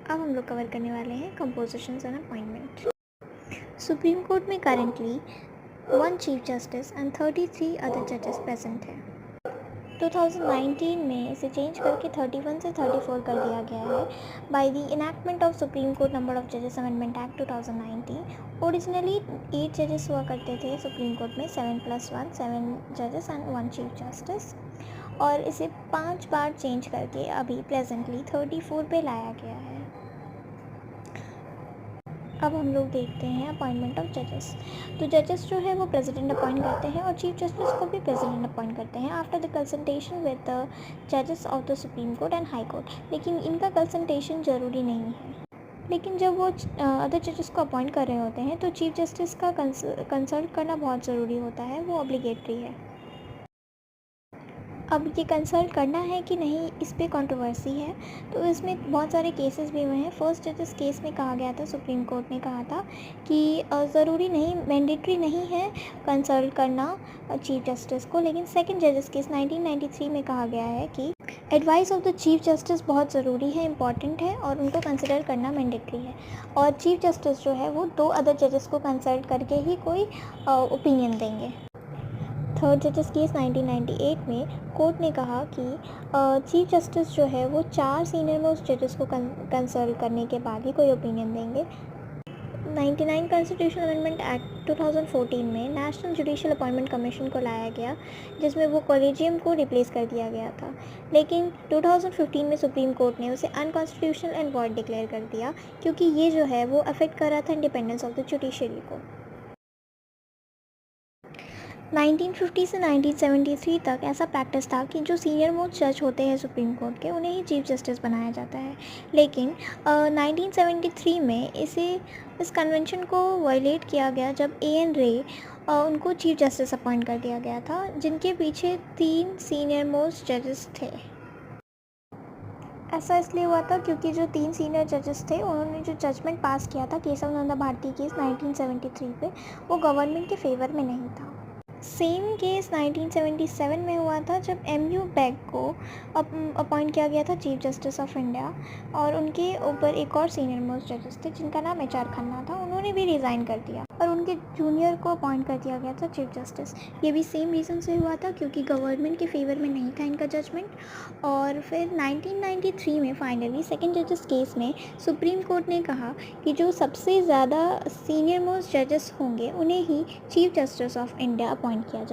अब हम लोग कवर करने वाले हैं compositions and appointment. Supreme Court में currently 1 chief justice and 33 other जजेस प्रेजेंट हैं। 2019 में इसे चेंज करके 31 से 34 कर दिया गया है by the enactment of supreme court number of जजेस अमेंडमेंट एक्ट 2019। ओरिजिनली 8 जजेस हुआ करते थे सुप्रीम कोर्ट में, 7+1 7 जजेस एंड 1 चीफ जस्टिस, और इसे 5 बार चेंज करके अभी प्रेजेंटली 34 पे लाया गया है। अब हम लोग देखते हैं अपॉइंटमेंट ऑफ जजेस। तो जजेस जो है वो प्रेसिडेंट अपॉइंट करते हैं और चीफ जस्टिस को भी प्रेसिडेंट अपॉइंट करते हैं after the consultation with the जजेस of the Supreme Court and High Court. लेकिन इनका कंसल्टेशन ज़रूरी नहीं है। लेकिन जब वो अदर जजेस को अपॉइंट कर रहे होते हैं तो चीफ जस्टिस का कंसल्ट करना बहुत ज़रूरी होता है, वो ऑब्लिगेटरी है। अब ये कंसल्ट करना है कि नहीं, इस पे कंट्रोवर्सी है। तो इसमें बहुत सारे केसेस भी हुए हैं। फर्स्ट जजेस केस में कहा गया था, सुप्रीम कोर्ट ने कहा था कि ज़रूरी नहीं, मैंडेटरी नहीं है कंसल्ट करना चीफ जस्टिस को। लेकिन सेकंड जजेस केस 1993 में कहा गया है कि advice of the chief justice बहुत ज़रूरी है, इंपॉर्टेंट है, और उनको कंसिडर करना मैंडेटरी है। और चीफ जस्टिस जो है वो 2 अदर जजेस को कंसल्ट करके ही कोई ओपिनियन देंगे। थर्ड जजेस केस 1998 में कोर्ट ने कहा कि चीफ जस्टिस जो है वो 4 सीनियर मोस्ट जजेस को कंसल्ट करने के बाद ही कोई ओपिनियन देंगे। 99 कॉन्स्टिट्यूशनल अमेंडमेंट एक्ट 2014 में नेशनल जुडिशियल अपॉइंटमेंट कमीशन को लाया गया, जिसमें वो कॉलेजियम को रिप्लेस कर दिया गया था। लेकिन 2015 में सुप्रीम कोर्ट ने उसे अनकॉन्स्टिट्यूशनल एंड वॉइड डिक्लेयर कर दिया, क्योंकि ये जो है वो अफेक्ट कर रहा था इंडिपेंडेंस ऑफ द जुडिशरी को। 1950 से 1973 तक ऐसा प्रैक्टिस था कि जो सीनियर मोस्ट जज होते हैं सुप्रीम कोर्ट के, उन्हें ही चीफ जस्टिस बनाया जाता है। लेकिन 1973 में इस कन्वेंशन को वायलेट किया गया जब A.N. रे उनको चीफ जस्टिस अपॉइंट कर दिया गया था, जिनके पीछे 3 सीनियर मोस्ट जजेस थे। ऐसा इसलिए हुआ था क्योंकि जो 3 सीनियर जजेस थे, उन्होंने जो जजमेंट पास किया था केशव नंदा भारती केस 1973 पे, वो गवर्नमेंट के फेवर में नहीं था। सेम केस 1977 में हुआ था जब M.U. बेग को अपॉइंट किया गया था चीफ जस्टिस ऑफ इंडिया, और उनके ऊपर एक और सीनियर मोस्ट जजेस थे जिनका नाम HR खन्ना था। उन्होंने भी रिज़ाइन कर दिया और उनके जूनियर को अपॉइंट कर दिया गया था चीफ जस्टिस। ये भी सेम रीज़न से हुआ था क्योंकि गवर्नमेंट के फेवर में नहीं था इनका जजमेंट। और फिर 1993 में फाइनली सेकेंड जजेस केस में सुप्रीम कोर्ट ने कहा कि जो सबसे ज़्यादा सीनियर मोस्ट जजेस होंगे उन्हें ही chief justice of India appoint किया जाए।